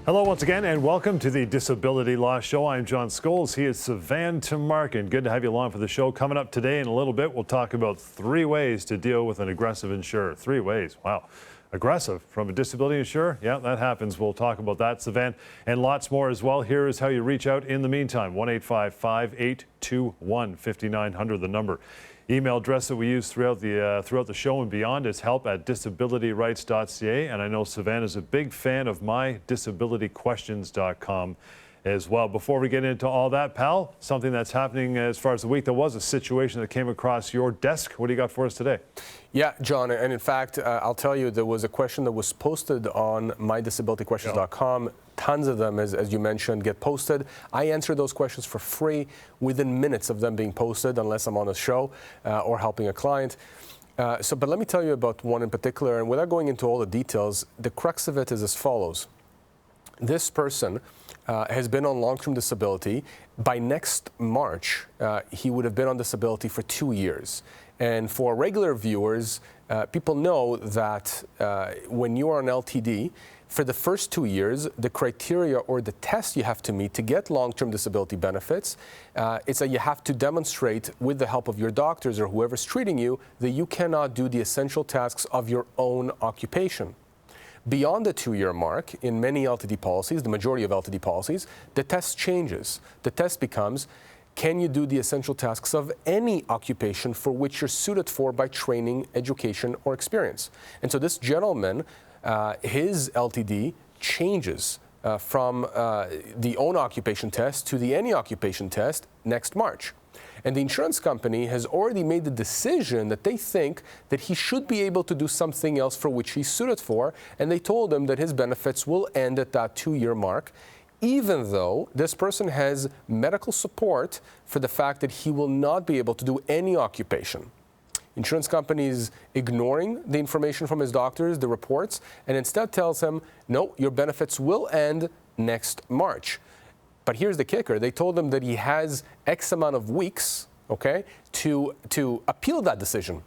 Hello once again, and welcome to the Disability Law Show. I'm John Scholes. He is Sivan Tumarkin. Good to have you along for the show. Coming up today in a little bit, we'll talk about 3 ways to deal with an aggressive insurer. 3 ways. Wow. Aggressive from a disability insurer? Yeah, that happens. We'll talk about that, Sivan, and lots more as well. Here is how you reach out in the meantime. 1-855-821-5900, the number. Email address that we use throughout the show and beyond is help@disabilityrights.ca. And I know Sivan is a big fan of mydisabilityquestions.com as well. Before we get into all that, pal, something that's happening as far as the week, there was a situation that came across your desk. What do you got for us today? Yeah, John, and in fact, I'll tell you, there was a question that was posted on mydisabilityquestions.com. Tons of them, as you mentioned, get posted. I answer those questions for free within minutes of them being posted, unless I'm on a show or helping a client. But let me tell you about one in particular, and without going into all the details, the crux of it is as follows. This person has been on long-term disability. By next March, he would have been on disability for 2 years. And for regular viewers, people know that when you are on LTD, for the first 2 years, the criteria or the test you have to meet to get long-term disability benefits is that you have to demonstrate with the help of your doctors or whoever's treating you that you cannot do the essential tasks of your own occupation. Beyond the 2-year mark, in many LTD policies, the majority of LTD policies, the test changes. The test becomes, can you do the essential tasks of any occupation for which you're suited for by training, education, or experience? And so this gentleman, his LTD changes from the own occupation test to the any occupation test next March. And the insurance company has already made the decision that they think that he should be able to do something else for which he's suited for, and they told him that his benefits will end at that 2-year mark, even though this person has medical support for the fact that he will not be able to do any occupation. Insurance company is ignoring the information from his doctors, the reports, and instead tells him, no, your benefits will end next March. But here's the kicker. They told him that he has X amount of weeks, okay, to appeal that decision.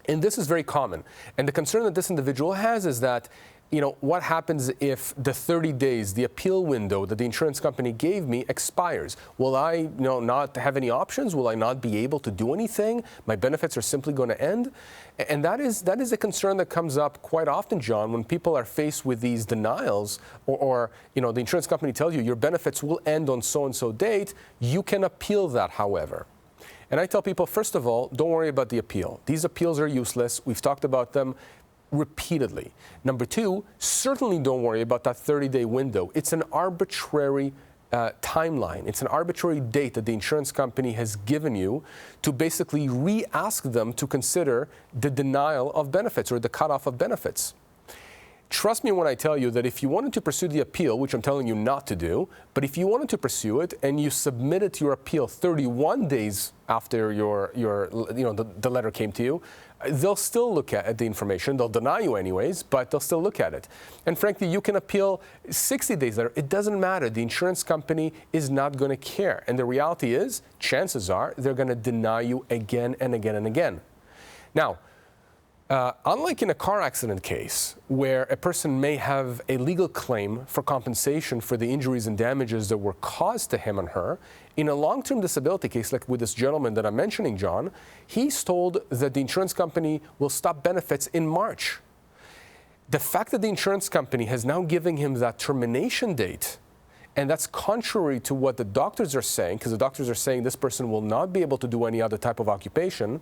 And this is very common. And the concern that this individual has is that, you know, what happens if the 30 days, the appeal window that the insurance company gave me expires? Will I, not have any options? Will I not be able to do anything? My benefits are simply going to end? And that is a concern that comes up quite often, John, when people are faced with these denials or the insurance company tells you your benefits will end on so-and-so date. You can appeal that, however. And I tell people, first of all, don't worry about the appeal. These appeals are useless. We've talked about them repeatedly. Number 2, certainly don't worry about that 30-day window. It's an arbitrary timeline. It's an arbitrary date that the insurance company has given you to basically re-ask them to consider the denial of benefits or the cutoff of benefits. Trust me when I tell you that if you wanted to pursue the appeal, which I'm telling you not to do, but if you wanted to pursue it and you submitted your appeal 31 days after the letter came to you, they'll still look at the information. They'll deny you anyways, but they'll still look at it. And frankly, you can appeal 60 days later. It doesn't matter. The insurance company is not going to care. And the reality is, chances are, they're going to deny you again and again and again. Now, unlike in a car accident case, where a person may have a legal claim for compensation for the injuries and damages that were caused to him and her, in a long-term disability case, like with this gentleman that I'm mentioning, John, he's told that the insurance company will stop benefits in March. The fact that the insurance company has now given him that termination date, and that's contrary to what the doctors are saying, because the doctors are saying this person will not be able to do any other type of occupation,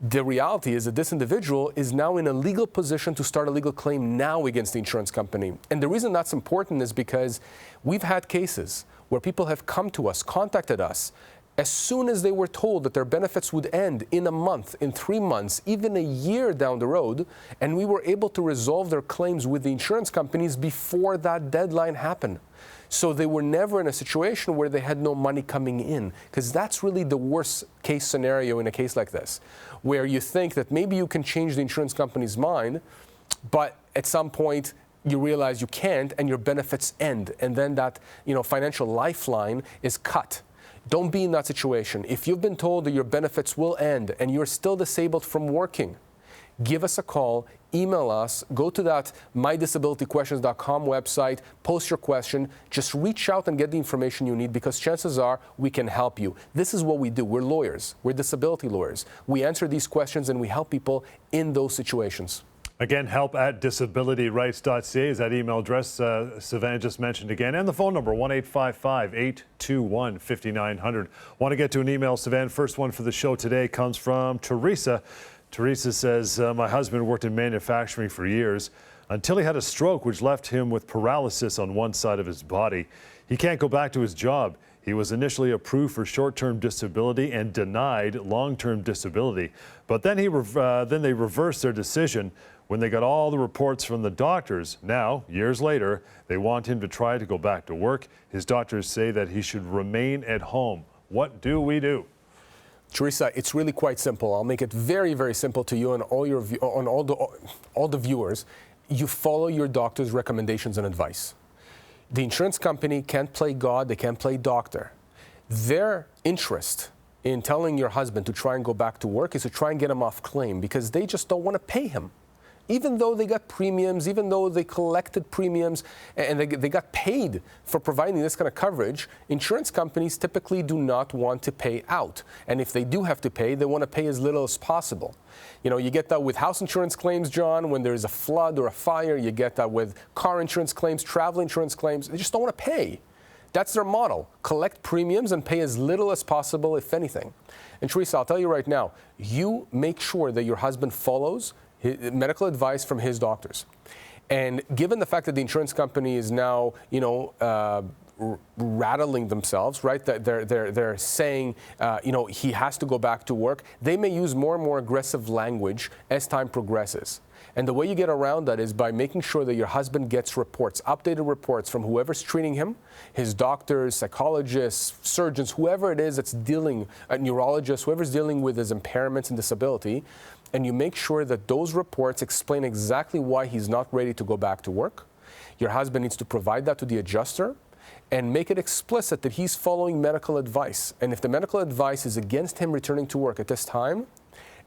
the reality is that this individual is now in a legal position to start a legal claim now against the insurance company. And the reason that's important is because we've had cases where people have come to us, contacted us, as soon as they were told that their benefits would end in a month, in 3 months, even a year down the road, and we were able to resolve their claims with the insurance companies before that deadline happened. So they were never in a situation where they had no money coming in, because that's really the worst case scenario in a case like this, where you think that maybe you can change the insurance company's mind, but at some point you realize you can't and your benefits end, and then that financial lifeline is cut. Don't be in that situation. If you've been told that your benefits will end and you're still disabled from working, give us a call, email us, go to that mydisabilityquestions.com website, post your question, just reach out and get the information you need, because chances are we can help you. This is what we do. We're lawyers. We're disability lawyers. We answer these questions and we help people in those situations. Again, help@disabilityrights.ca is that email address Sivan just mentioned again. And the phone number, 1-855-821-5900. Want to get to an email, Sivan. First one for the show today comes from Teresa. Teresa says, my husband worked in manufacturing for years until he had a stroke, which left him with paralysis on one side of his body. He can't go back to his job. He was initially approved for short-term disability and denied long-term disability. But then they reversed their decision when they got all the reports from the doctors. Now, years later, they want him to try to go back to work. His doctors say that he should remain at home. What do we do? Teresa, it's really quite simple. I'll make it very, very simple to you and all the viewers. You follow your doctor's recommendations and advice. The insurance company can't play God, they can't play doctor. Their interest in telling your husband to try and go back to work is to try and get him off claim, because they just don't want to pay him. Even though they got premiums, even though they collected premiums and they got paid for providing this kind of coverage, insurance companies typically do not want to pay out. And if they do have to pay, they want to pay as little as possible. You know, you get that with house insurance claims, John, when there's a flood or a fire. You get that with car insurance claims, travel insurance claims. They just don't want to pay. That's their model. Collect premiums and pay as little as possible, if anything. And Teresa, I'll tell you right now, you make sure that your husband follows medical advice from his doctors. And given the fact that the insurance company is now, rattling themselves, right? That they're saying, he has to go back to work. They may use more and more aggressive language as time progresses. And the way you get around that is by making sure that your husband gets reports, updated reports from whoever's treating him, his doctors, psychologists, surgeons, whoever it is that's dealing, neurologists, whoever's dealing with his impairments and disability. And you make sure that those reports explain exactly why he's not ready to go back to work. Your husband needs to provide that to the adjuster and make it explicit that he's following medical advice. And if the medical advice is against him returning to work at this time,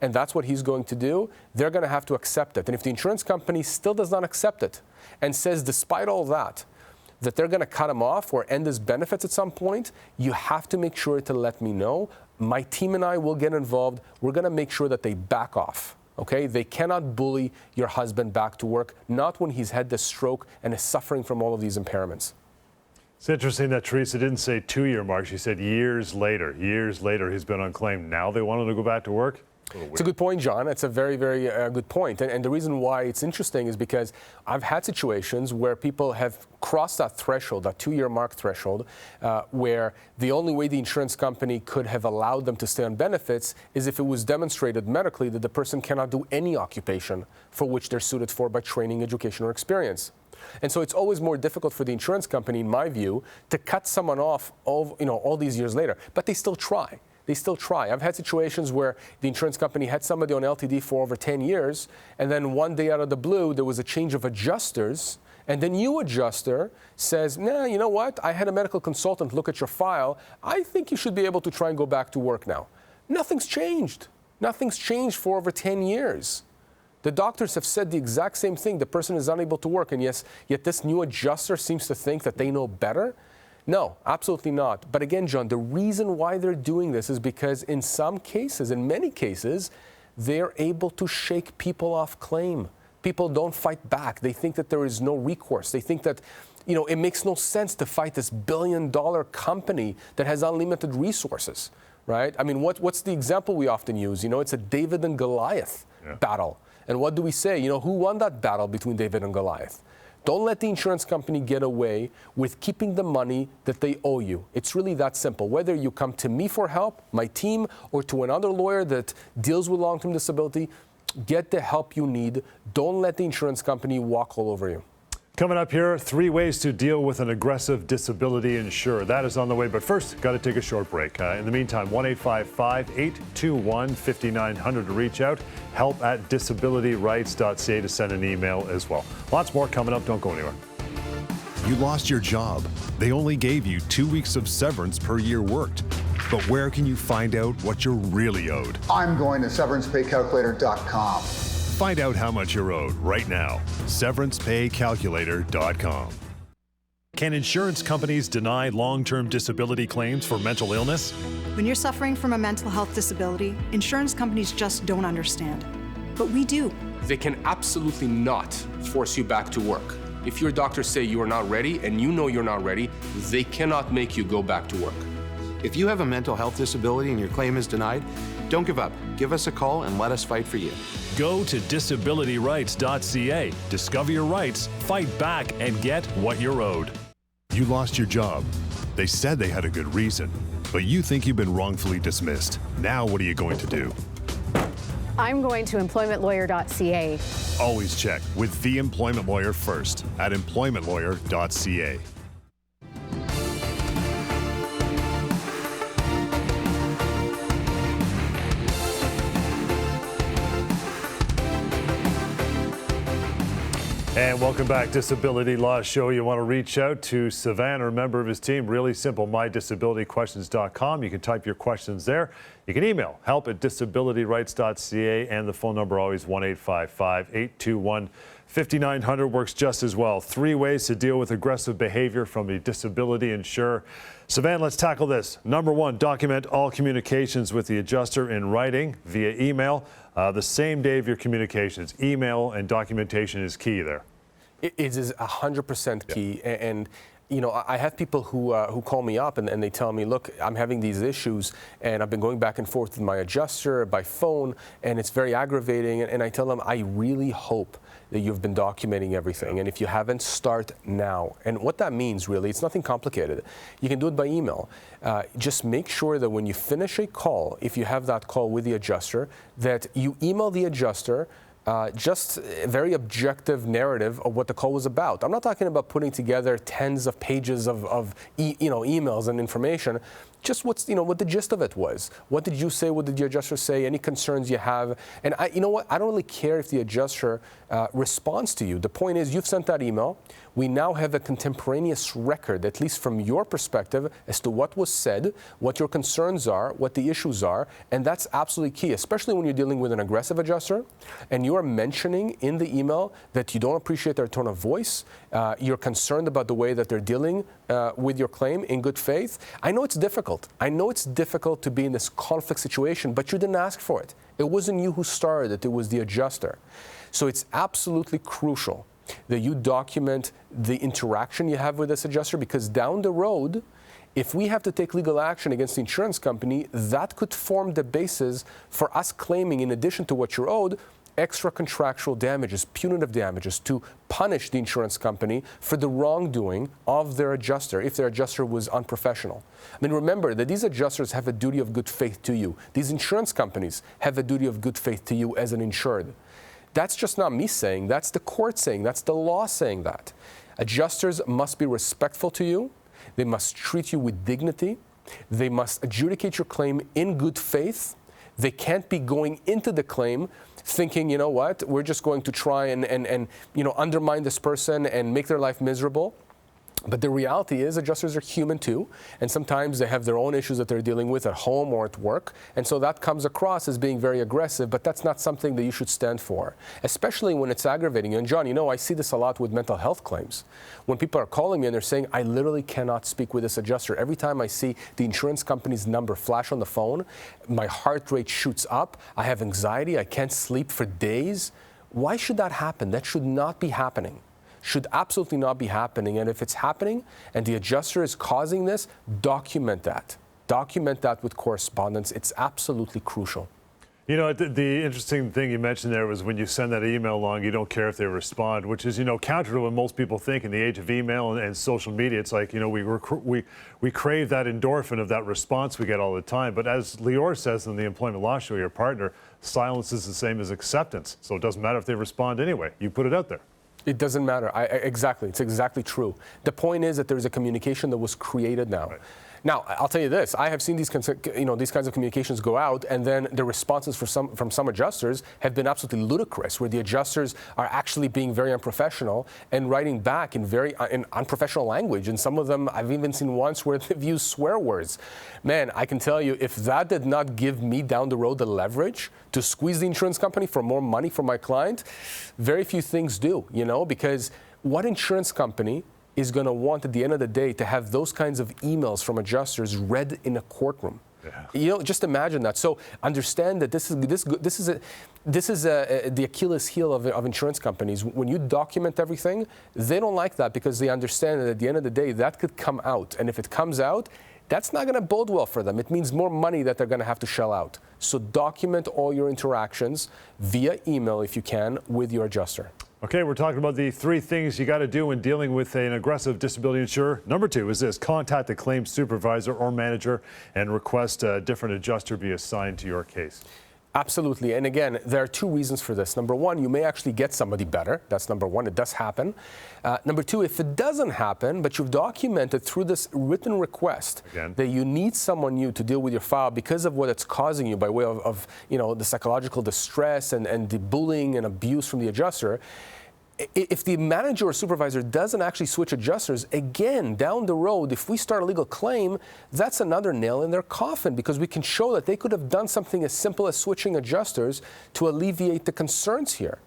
and that's what he's going to do, they're going to have to accept it. And if the insurance company still does not accept it and says, despite all that they're going to cut him off or end his benefits at some point, you have to make sure to let me know. My team and I will get involved. We're going to make sure that they back off. Okay? They cannot bully your husband back to work, not when he's had this stroke and is suffering from all of these impairments. It's interesting that Teresa didn't say 2-year mark. She said years later. Years later, he's been on claim. Now they want him to go back to work? It's a good point, John. It's a very, very good point. And the reason why it's interesting is because I've had situations where people have crossed that threshold, that 2-year mark threshold, where the only way the insurance company could have allowed them to stay on benefits is if it was demonstrated medically that the person cannot do any occupation for which they're suited for by training, education, or experience. And so it's always more difficult for the insurance company, in my view, to cut someone off all these years later. But they still try. They still try. I've had situations where the insurance company had somebody on LTD for over 10 years, and then one day out of the blue, there was a change of adjusters, and the new adjuster says, nah, you know what? I had a medical consultant look at your file. I think you should be able to try and go back to work now. Nothing's changed. Nothing's changed for over 10 years. The doctors have said the exact same thing. The person is unable to work, and yet this new adjuster seems to think that they know better. No, absolutely not. But again, John, the reason why they're doing this is because in some cases, in many cases, they're able to shake people off claim. People don't fight back. They think that there is no recourse. They think that, it makes no sense to fight this billion-dollar company that has unlimited resources, right? I mean, what's the example we often use? It's a David and Goliath battle. And what do we say? Who won that battle between David and Goliath? Don't let the insurance company get away with keeping the money that they owe you. It's really that simple. Whether you come to me for help, my team, or to another lawyer that deals with long-term disability, get the help you need. Don't let the insurance company walk all over you. Coming up here, 3 ways to deal with an aggressive disability insurer. That is on the way, but first, got to take a short break. In the meantime, 1-855-821-5900 to reach out. help@disabilityrights.ca to send an email as well. Lots more coming up. Don't go anywhere. You lost your job. They only gave you 2 weeks of severance per year worked. But where can you find out what you're really owed? I'm going to severancepaycalculator.com. Find out how much you're owed right now. SeverancePayCalculator.com. Can insurance companies deny long-term disability claims for mental illness? When you're suffering from a mental health disability, insurance companies just don't understand. But we do. They can absolutely not force you back to work. If your doctors say you are not ready and you know you're not ready, they cannot make you go back to work. If you have a mental health disability and your claim is denied, don't give up. Give us a call and let us fight for you. Go to disabilityrights.ca. Discover your rights, fight back, and get what you're owed. You lost your job. They said they had a good reason, but you think you've been wrongfully dismissed. Now what are you going to do? I'm going to employmentlawyer.ca. Always check with the employment lawyer first at employmentlawyer.ca. And welcome back. Disability Law Show. You want to reach out to Sivan or a member of his team. Really simple, mydisabilityquestions.com. You can type your questions there. You can email help@disabilityrights.ca, and the phone number always 1-855-821-5900 works just as well. 3 ways to deal with aggressive behavior from a disability insurer. Sivan, let's tackle this. Number 1, document all communications with the adjuster in writing via email. The same day of your communications. Email and documentation is key there. It is 100% key. And you know, I have people who call me up and they tell me, look, I'm having these issues and I've been going back and forth with my adjuster by phone and it's very aggravating. And I tell them, I really hope that you've been documenting everything. And if you haven't, start now. And what that means, really, it's nothing complicated. You can do it by email. Just make sure that when you finish a call, if you have that call with the adjuster, that you email the adjuster just a very objective narrative of what the call was about. I'm not talking about putting together tens of pages of emails and information. Just what the gist of it was. What did you say? What did the adjuster say? Any concerns you have? And I don't really care if the adjuster responds to you. The point is, you've sent that email. We now have a contemporaneous record, at least from your perspective, as to what was said, what your concerns are, what the issues are, and that's absolutely key, especially when you're dealing with an aggressive adjuster, and you are mentioning in the email that you don't appreciate their tone of voice, you're concerned about the way that they're dealing with your claim in good faith. I know it's difficult. I know it's difficult to be in this conflict situation, but you didn't ask for it. It wasn't you who started it, it was the adjuster. So it's absolutely crucial that you document the interaction you have with this adjuster, because down the road, if we have to take legal action against the insurance company, that could form the basis for us claiming, in addition to what you're owed, extra contractual damages, punitive damages, to punish the insurance company for the wrongdoing of their adjuster if their adjuster was unprofessional. I mean, remember that these adjusters have a duty of good faith to you. These insurance companies have a duty of good faith to you as an insured. That's just not me saying, that's the court saying, that's the law saying that. Adjusters must be respectful to you. They must treat you with dignity. They must adjudicate your claim in good faith. They can't be going into the claim thinking, you know what, we're just going to try and undermine this person and make their life miserable. But the reality is, adjusters are human too, and sometimes they have their own issues that they're dealing with at home or at work, and so that comes across as being very aggressive, but that's not something that you should stand for, especially when it's aggravating you. And John, I see this a lot with mental health claims. When people are calling me and they're saying, I literally cannot speak with this adjuster. Every time I see the insurance company's number flash on the phone, my heart rate shoots up, I have anxiety, I can't sleep for days. Why should that happen? That should not be happening. Should absolutely not be happening. And if it's happening and the adjuster is causing this, document that. Document that with correspondence. It's absolutely crucial. You know, the interesting thing you mentioned there was when you send that email along, you don't care if they respond, which is, counter to what most people think in the age of email and social media. It's like, we crave that endorphin of that response we get all the time. But as Lior says in the Employment Law Show, your partner, silence is the same as acceptance. So it doesn't matter if they respond anyway. You put it out there. It doesn't matter. Exactly. It's exactly true. The point is that there's a communication that was created now. Right. Now, I'll tell you this, I have seen these kinds of communications go out, and then the responses from some adjusters have been absolutely ludicrous, where the adjusters are actually being very unprofessional and writing back in very unprofessional language. And some of them, I've even seen once where they've used swear words. Man, I can tell you, if that did not give me down the road the leverage to squeeze the insurance company for more money for my client, very few things do, because what insurance company is going to want at the end of the day to have those kinds of emails from adjusters read in a courtroom? Yeah. Just imagine that. So understand that this is the Achilles heel of insurance companies. When you document everything, they don't like that because they understand that at the end of the day that could come out, and if it comes out, that's not going to bode well for them. It means more money that they're going to have to shell out. So document all your interactions via email if you can with your adjuster. Okay, we're talking about the 3 things you got to do when dealing with an aggressive disability insurer. Number 2 is this: contact the claims supervisor or manager and request a different adjuster be assigned to your case. Absolutely. And again, there are 2 reasons for this. Number 1, you may actually get somebody better. That's number 1. It does happen. Number 2, if it doesn't happen, but you've documented through this written request that you need someone new to deal with your file because of what it's causing you by way of the psychological distress and the bullying and abuse from the adjuster, if the manager or supervisor doesn't actually switch adjusters, again, down the road, if we start a legal claim, that's another nail in their coffin, because we can show that they could have done something as simple as switching adjusters to alleviate the concerns here.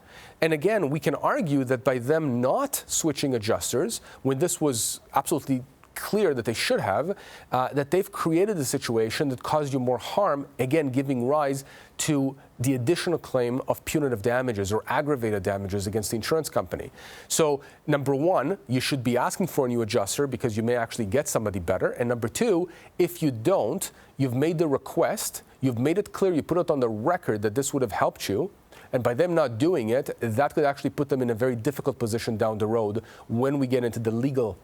And again, we can argue that by them not switching adjusters, when this was absolutely clear that they should have, that they've created a situation that caused you more harm, again, giving rise to the additional claim of punitive damages or aggravated damages against the insurance company. So, number 1, you should be asking for a new adjuster because you may actually get somebody better. And number 2, if you don't, you've made the request, you've made it clear, you put it on the record that this would have helped you. And by them not doing it, that could actually put them in a very difficult position down the road when we get into the legal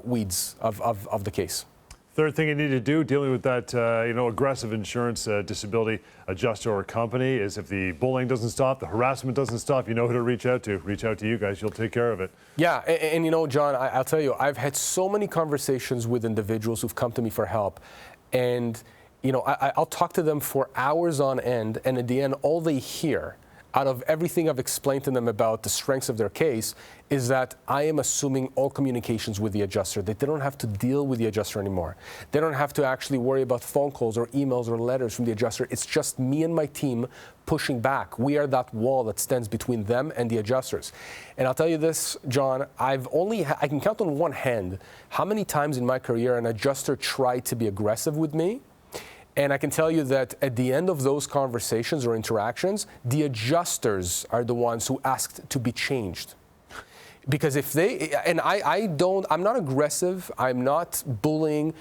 weeds of the case. Third thing you need to do dealing with that aggressive insurance disability adjuster or company is, if the bullying doesn't stop, the harassment doesn't stop, you know who to reach out to. Reach out to you guys. You'll take care of it. Yeah, and John, I'll tell you, I've had so many conversations with individuals who've come to me for help, and I'll talk to them for hours on end, and at the end, all they hear out of everything I've explained to them about the strengths of their case is that I am assuming all communications with the adjuster, that they don't have to deal with the adjuster anymore. They don't have to actually worry about phone calls or emails or letters from the adjuster. It's just me and my team pushing back. We are that wall that stands between them and the adjusters. And I'll tell you this, John, I can count on one hand how many times in my career an adjuster tried to be aggressive with me. And I can tell you that at the end of those conversations or interactions, the adjusters are the ones who asked to be changed. Because if they, and I'm not aggressive, I'm not bullying,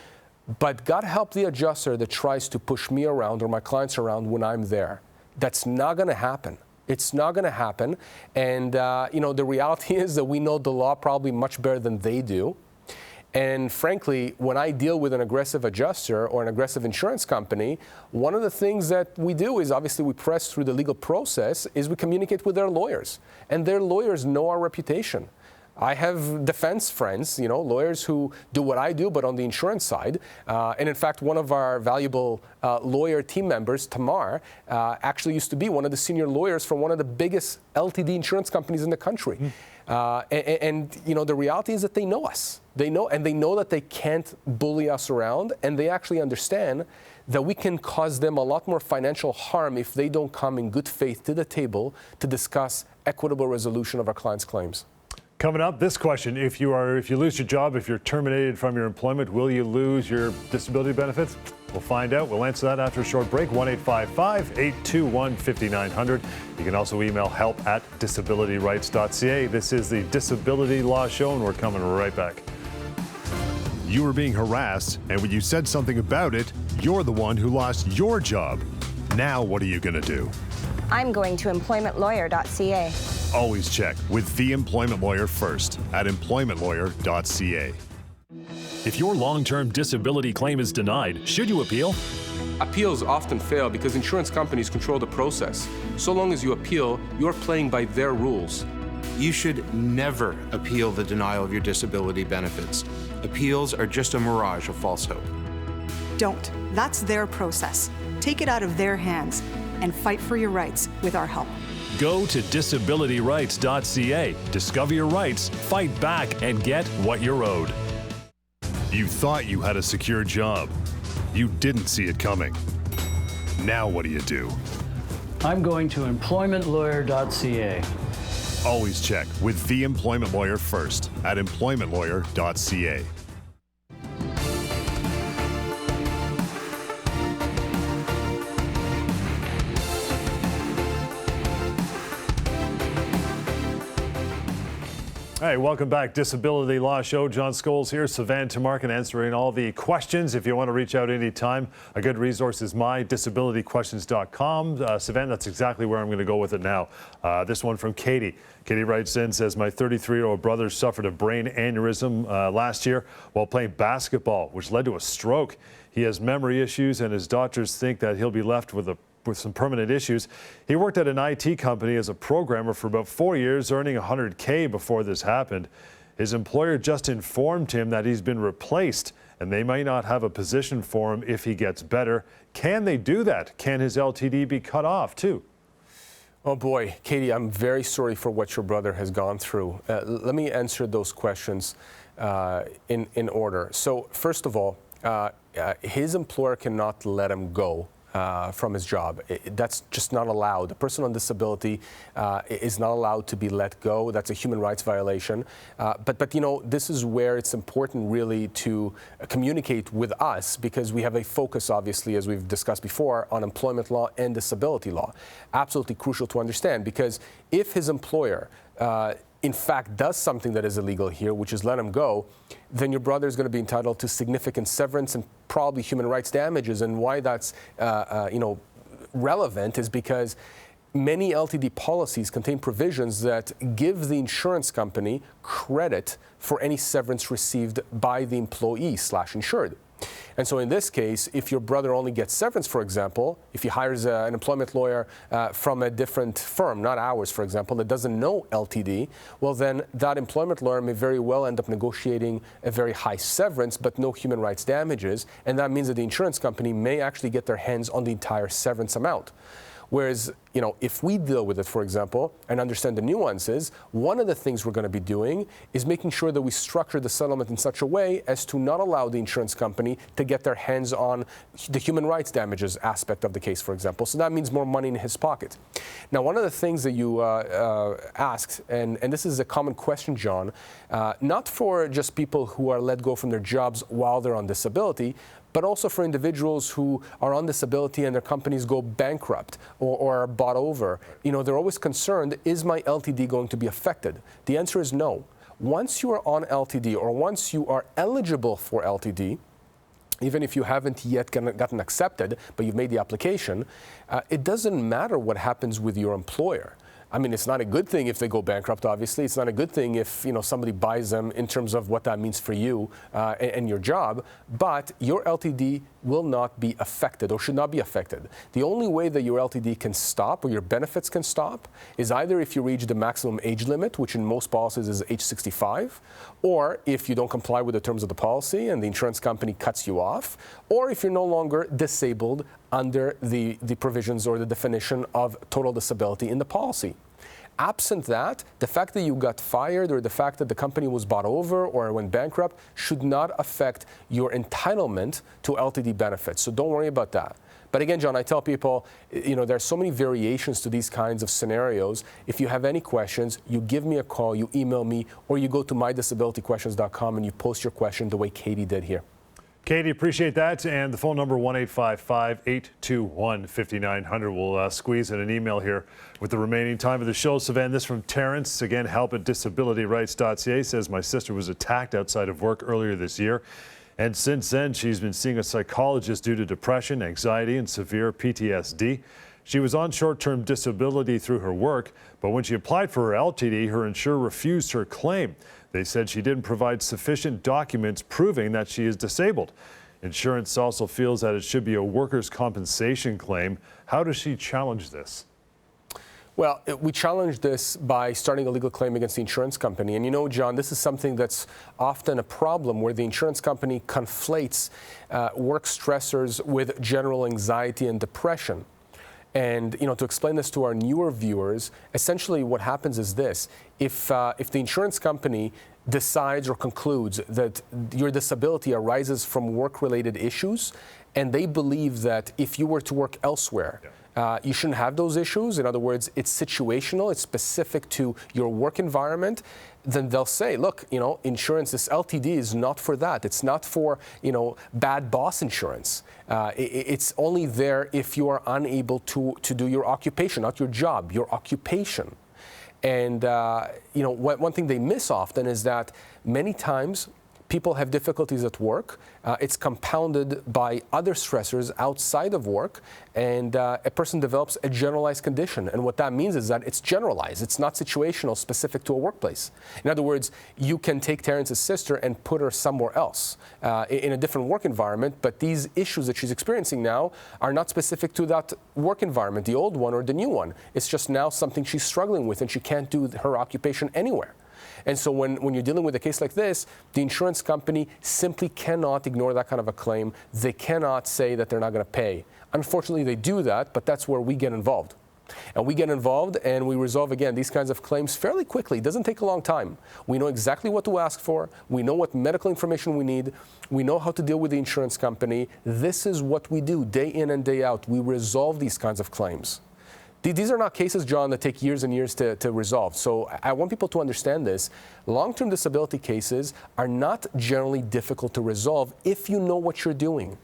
but God help the adjuster that tries to push me around or my clients around when I'm there. That's not going to happen. It's not going to happen. And, the reality is that we know the law probably much better than they do. And frankly, when I deal with an aggressive adjuster or an aggressive insurance company, one of the things that we do is, obviously we press through the legal process, is we communicate with their lawyers. And their lawyers know our reputation. I have defense friends, lawyers who do what I do, but on the insurance side. And in fact, one of our valuable lawyer team members, Tamar, actually used to be one of the senior lawyers for one of the biggest LTD insurance companies in the country. The reality is that they know us. They know that they can't bully us around, and they actually understand that we can cause them a lot more financial harm if they don't come in good faith to the table to discuss equitable resolution of our clients' claims. Coming up, this question: if you lose your job, if you're terminated from your employment, will you lose your disability benefits? We'll find out. We'll answer that after a short break. 1-855-821-5900. You can also email help@disabilityrights.ca. This is the Disability Law Show, and we're coming right back. You were being harassed, and when you said something about it, you're the one who lost your job. Now what are you going to do? I'm going to employmentlawyer.ca. Always check with the employment lawyer first at employmentlawyer.ca. If your long-term disability claim is denied, should you appeal? Appeals often fail because insurance companies control the process. So long as you appeal, you're playing by their rules. You should never appeal the denial of your disability benefits. Appeals are just a mirage of false hope. Don't. That's their process. Take it out of their hands and fight for your rights with our help. Go to disabilityrights.ca. Discover your rights, fight back, and get what you're owed. You thought you had a secure job. You didn't see it coming. Now what do? I'm going to employmentlawyer.ca. Always check with the employment lawyer first at employmentlawyer.ca. Hey, welcome back. Disability Law Show. John Scholes here. Sivan Tumarkin answering all the questions. If you want to reach out anytime, a good resource is mydisabilityquestions.com. Sivan, that's exactly where I'm going to go with it now. This one from Katie. Katie writes in, says, my 33-year-old brother suffered a brain aneurysm last year while playing basketball, which led to a stroke. He has memory issues, and his doctors think that he'll be left with some permanent issues. He worked at an IT company as a programmer for about 4 years, earning $100K before this happened. His employer just informed him that he's been replaced and they might not have a position for him if he gets better. Can they do that? Can his LTD be cut off too? Oh boy, Katie, I'm very sorry for what your brother has gone through. Let me answer those questions in order. So first of all, his employer cannot let him go from his job. That's just not allowed. A person on disability is not allowed to be let go. That's a human rights violation. But you know, this is where it's important really to communicate with us, because we have a focus, obviously, as we've discussed before, on employment law and disability law. Absolutely crucial to understand, because if his employer in fact does something that is illegal here, which is let him go, then your brother is going to be entitled to significant severance and probably human rights damages. And why that's relevant is because many LTD policies contain provisions that give the insurance company credit for any severance received by the employee/insured. And so in this case, if your brother only gets severance, for example, if he hires an employment lawyer from a different firm, not ours, for example, that doesn't know LTD, well, then that employment lawyer may very well end up negotiating a very high severance, but no human rights damages. And that means that the insurance company may actually get their hands on the entire severance amount. Whereas, you know, if we deal with it, for example, and understand the nuances, one of the things we're going to be doing is making sure that we structure the settlement in such a way as to not allow the insurance company to get their hands on the human rights damages aspect of the case, for example. So that means more money in his pocket. Now, one of the things that you asked, and this is a common question, John, not for just people who are let go from their jobs while they're on disability, but also for individuals who are on disability and their companies go bankrupt or are bought over. You know, they're always concerned, is my LTD going to be affected? The answer is no. Once you are on LTD, or once you are eligible for LTD, even if you haven't yet gotten accepted, but you've made the application, it doesn't matter what happens with your employer. I mean, it's not a good thing if they go bankrupt, obviously. It's not a good thing if, you know, somebody buys them in terms of what that means for you and your job, but your LTD will not be affected or should not be affected. The only way that your LTD can stop or your benefits can stop is either if you reach the maximum age limit, which in most policies is age 65, or if you don't comply with the terms of the policy and the insurance company cuts you off, or if you're no longer disabled under the provisions or the definition of total disability in the policy. Absent that, the fact that you got fired or the fact that the company was bought over or went bankrupt should not affect your entitlement to LTD benefits. So don't worry about that. But again, John, I tell people, you know, there are so many variations to these kinds of scenarios. If you have any questions, you give me a call, you email me, or you go to mydisabilityquestions.com and you post your question the way Katie did here. Katie, appreciate that. And the phone number, 1-855-821-5900. We'll squeeze in an email here with the remaining time of the show. Sivan, this from Terrence, again, help at disabilityrights.ca, says, my sister was attacked outside of work earlier this year. And since then, she's been seeing a psychologist due to depression, anxiety, and severe PTSD. She was on short-term disability through her work, but when she applied for her LTD, her insurer refused her claim. They said she didn't provide sufficient documents proving that she is disabled. Insurance also feels that it should be a workers' compensation claim. How does she challenge this? Well, we challenged this by starting a legal claim against the insurance company. And you know, John, this is something that's often a problem where the insurance company conflates work stressors with general anxiety and depression. And, you know, to explain this to our newer viewers, essentially what happens is this. If the insurance company decides or concludes that your disability arises from work-related issues, and they believe that if you were to work elsewhere, you shouldn't have those issues. In other words, it's situational, it's specific to your work environment, then they'll say, look, you know, insurance, this LTD is not for that. It's not for, you know, bad boss insurance. It's only there if you are unable to do your occupation, not your job, your occupation. And, you know, one thing they miss often is that many times people have difficulties at work. It's compounded by other stressors outside of work, and a person develops a generalized condition. And what that means is that it's generalized. It's not situational, specific to a workplace. In other words, you can take Terence's sister and put her somewhere else in a different work environment, but these issues that she's experiencing now are not specific to that work environment, the old one or the new one. It's just now something she's struggling with, and she can't do her occupation anywhere. And so when you're dealing with a case like this, the insurance company simply cannot ignore that kind of a claim. They cannot say that they're not going to pay. Unfortunately, they do that, but that's where we get involved. And we get involved and we resolve, again, these kinds of claims fairly quickly. It doesn't take a long time. We know exactly what to ask for. We know what medical information we need. We know how to deal with the insurance company. This is what we do day in and day out. We resolve these kinds of claims. These are not cases, John, that take years and years to resolve. So I want people to understand this. Long-term disability cases are not generally difficult to resolve if you know what you're doing.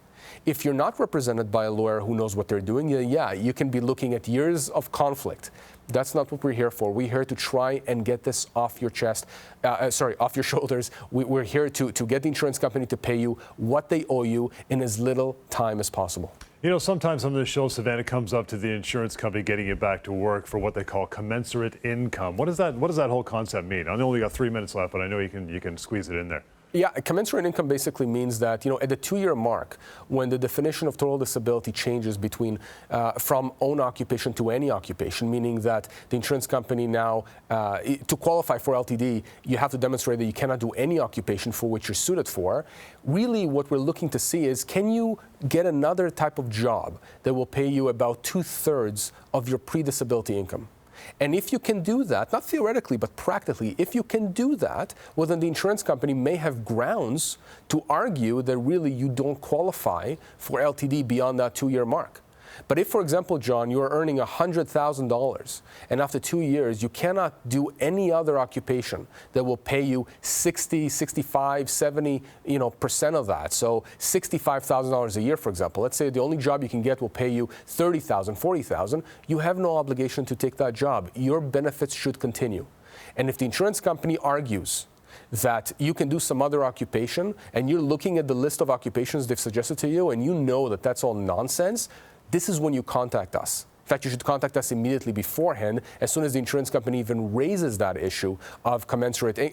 If you're not represented by a lawyer who knows what they're doing, yeah, you can be looking at years of conflict. That's not what we're here for. We're here to try and get this off your chest, off your shoulders. We're here to get the insurance company to pay you what they owe you in as little time as possible. You know, sometimes on this show, Savannah, comes up to the insurance company getting you back to work for what they call commensurate income. What does that whole concept mean? I only got 3 minutes left, but I know you can squeeze it in there. Yeah, commensurate income basically means that, you know, at the 2-year mark, when the definition of total disability changes between from own occupation to any occupation, meaning that the insurance company now, to qualify for LTD, you have to demonstrate that you cannot do any occupation for which you're suited for. Really, what we're looking to see is, can you get another type of job that will pay you about 2/3 of your pre-disability income? And if you can do that, not theoretically, but practically, if you can do that, well, then the insurance company may have grounds to argue that really you don't qualify for LTD beyond that 2-year mark. But if, for example, John, you're earning $100,000 and after 2 years you cannot do any other occupation that will pay you 60, 65, 70% of that. So $65,000 a year, for example. Let's say the only job you can get will pay you $30,000, $40,000. You have no obligation to take that job. Your benefits should continue. And if the insurance company argues that you can do some other occupation and you're looking at the list of occupations they've suggested to you and you know that that's all nonsense, this is when you contact us. In fact, you should contact us immediately beforehand, as soon as the insurance company even raises that issue of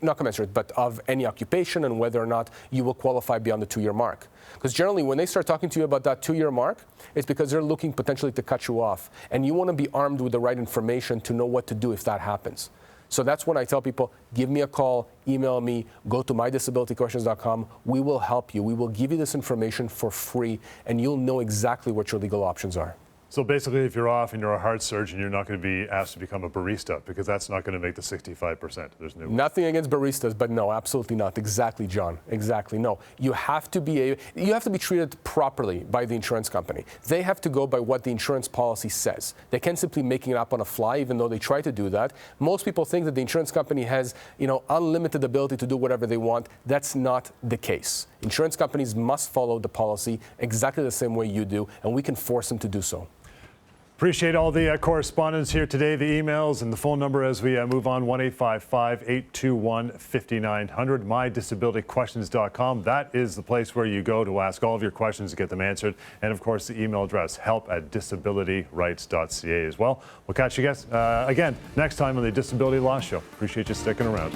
not commensurate, but of any occupation and whether or not you will qualify beyond the 2-year mark. Because generally, when they start talking to you about that 2-year mark, it's because they're looking potentially to cut you off. And you want to be armed with the right information to know what to do if that happens. So that's when I tell people, give me a call, email me, go to mydisabilityquestions.com. We will help you. We will give you this information for free, and you'll know exactly what your legal options are. So basically, if you're off and you're a heart surgeon, you're not going to be asked to become a barista, because that's not going to make the 65%. There's no nothing against baristas, but no, absolutely not. Exactly, John. Exactly. No, you have to be treated properly by the insurance company. They have to go by what the insurance policy says. They can't simply make it up on a fly, even though they try to do that. Most people think that the insurance company has, you know, unlimited ability to do whatever they want. That's not the case. Insurance companies must follow the policy exactly the same way you do, and we can force them to do so. Appreciate all the correspondence here today, the emails and the phone number as we move on, 1-855-821-5900, mydisabilityquestions.com. That is the place where you go to ask all of your questions to get them answered. And of course, the email address, help@disabilityrights.ca as well. We'll catch you guys again next time on the Disability Law Show. Appreciate you sticking around.